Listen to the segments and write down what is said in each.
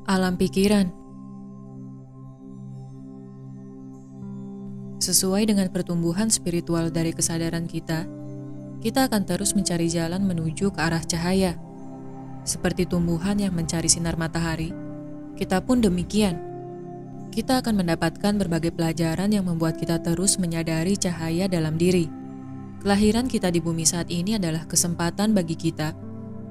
Alam pikiran. Sesuai dengan pertumbuhan spiritual dari kesadaran kita akan terus mencari jalan menuju ke arah cahaya. Seperti tumbuhan yang mencari sinar matahari, kita pun demikian. Kita akan mendapatkan berbagai pelajaran yang membuat kita terus menyadari cahaya dalam diri. Kelahiran kita di bumi saat ini adalah kesempatan bagi kita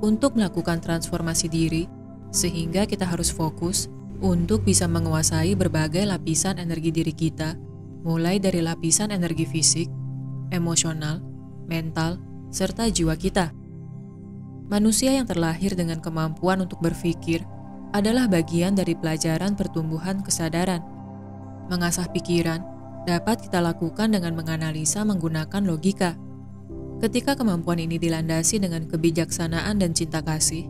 untuk melakukan transformasi diri, sehingga kita harus fokus untuk bisa menguasai berbagai lapisan energi diri kita, mulai dari lapisan energi fisik, emosional, mental, serta jiwa kita. Manusia yang terlahir dengan kemampuan untuk berpikir adalah bagian dari pelajaran pertumbuhan kesadaran. Mengasah pikiran dapat kita lakukan dengan menganalisa menggunakan logika. Ketika kemampuan ini dilandasi dengan kebijaksanaan dan cinta kasih,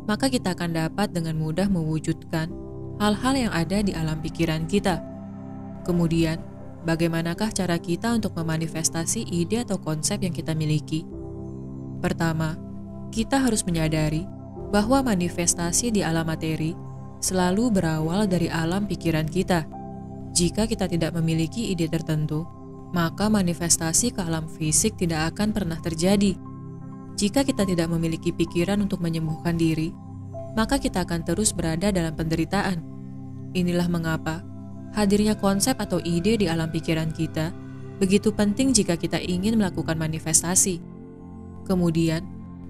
maka kita akan dapat dengan mudah mewujudkan hal-hal yang ada di alam pikiran kita. Kemudian, bagaimanakah cara kita untuk memanifestasi ide atau konsep yang kita miliki? Pertama, kita harus menyadari bahwa manifestasi di alam materi selalu berawal dari alam pikiran kita. Jika kita tidak memiliki ide tertentu, maka manifestasi ke alam fisik tidak akan pernah terjadi. Jika kita tidak memiliki pikiran untuk menyembuhkan diri, maka kita akan terus berada dalam penderitaan. Inilah mengapa hadirnya konsep atau ide di alam pikiran kita begitu penting jika kita ingin melakukan manifestasi. Kemudian,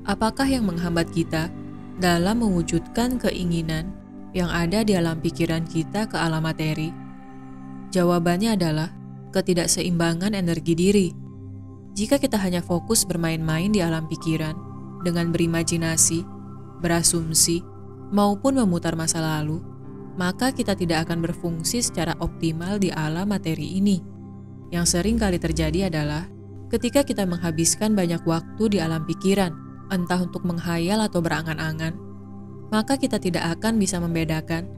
apakah yang menghambat kita dalam mewujudkan keinginan yang ada di alam pikiran kita ke alam materi? Jawabannya adalah ketidakseimbangan energi diri. Jika kita hanya fokus bermain-main di alam pikiran dengan berimajinasi, berasumsi, maupun memutar masa lalu, maka kita tidak akan berfungsi secara optimal di alam materi ini. Yang sering kali terjadi adalah ketika kita menghabiskan banyak waktu di alam pikiran, entah untuk menghayal atau berangan-angan, maka kita tidak akan bisa membedakan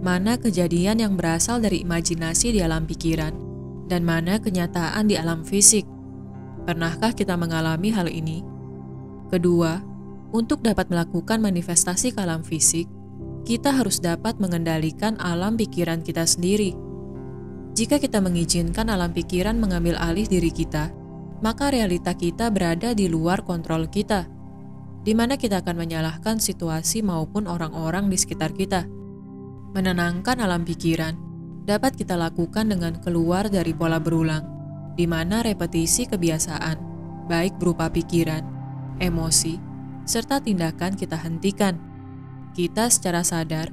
mana kejadian yang berasal dari imajinasi di alam pikiran dan mana kenyataan di alam fisik. Pernahkah kita mengalami hal ini? Kedua, untuk dapat melakukan manifestasi ke alam fisik, kita harus dapat mengendalikan alam pikiran kita sendiri. Jika kita mengizinkan alam pikiran mengambil alih diri kita, maka realita kita berada di luar kontrol kita, di mana kita akan menyalahkan situasi maupun orang-orang di sekitar kita. Menenangkan alam pikiran dapat kita lakukan dengan keluar dari pola berulang, di mana repetisi kebiasaan, baik berupa pikiran, emosi, serta tindakan kita hentikan. Kita secara sadar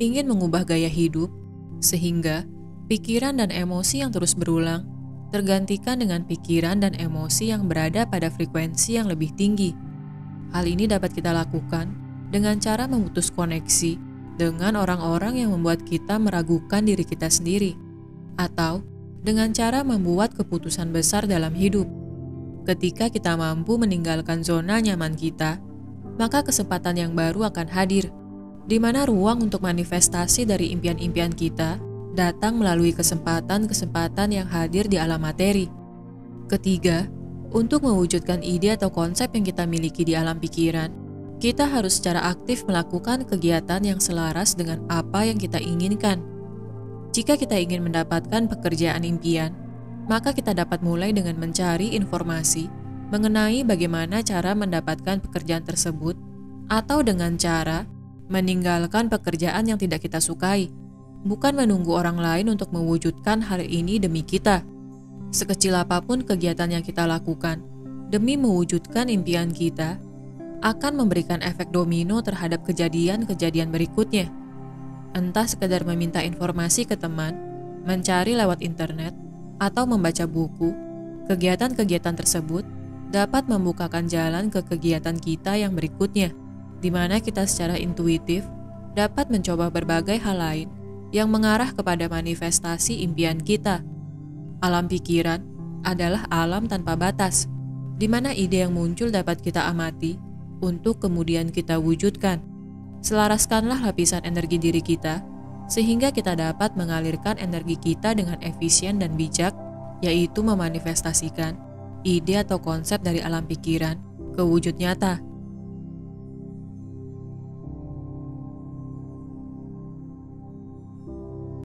ingin mengubah gaya hidup, sehingga pikiran dan emosi yang terus berulang tergantikan dengan pikiran dan emosi yang berada pada frekuensi yang lebih tinggi. Hal ini dapat kita lakukan dengan cara memutus koneksi dengan orang-orang yang membuat kita meragukan diri kita sendiri, atau dengan cara membuat keputusan besar dalam hidup. Ketika kita mampu meninggalkan zona nyaman kita, maka kesempatan yang baru akan hadir, di mana ruang untuk manifestasi dari impian-impian kita datang melalui kesempatan-kesempatan yang hadir di alam materi. Ketiga, untuk mewujudkan ide atau konsep yang kita miliki di alam pikiran, kita harus secara aktif melakukan kegiatan yang selaras dengan apa yang kita inginkan. Jika kita ingin mendapatkan pekerjaan impian, maka kita dapat mulai dengan mencari informasi mengenai bagaimana cara mendapatkan pekerjaan tersebut, atau dengan cara meninggalkan pekerjaan yang tidak kita sukai, bukan menunggu orang lain untuk mewujudkan hal ini demi kita. Sekecil apapun kegiatan yang kita lakukan demi mewujudkan impian kita, akan memberikan efek domino terhadap kejadian-kejadian berikutnya. Entah sekedar meminta informasi ke teman, mencari lewat internet, atau membaca buku, kegiatan-kegiatan tersebut dapat membukakan jalan ke kegiatan kita yang berikutnya, di mana kita secara intuitif dapat mencoba berbagai hal lain yang mengarah kepada manifestasi impian kita. Alam pikiran adalah alam tanpa batas, di mana ide yang muncul dapat kita amati untuk kemudian kita wujudkan. Selaraskanlah lapisan energi diri kita, sehingga kita dapat mengalirkan energi kita dengan efisien dan bijak, yaitu memanifestasikan ide atau konsep dari alam pikiran ke wujud nyata.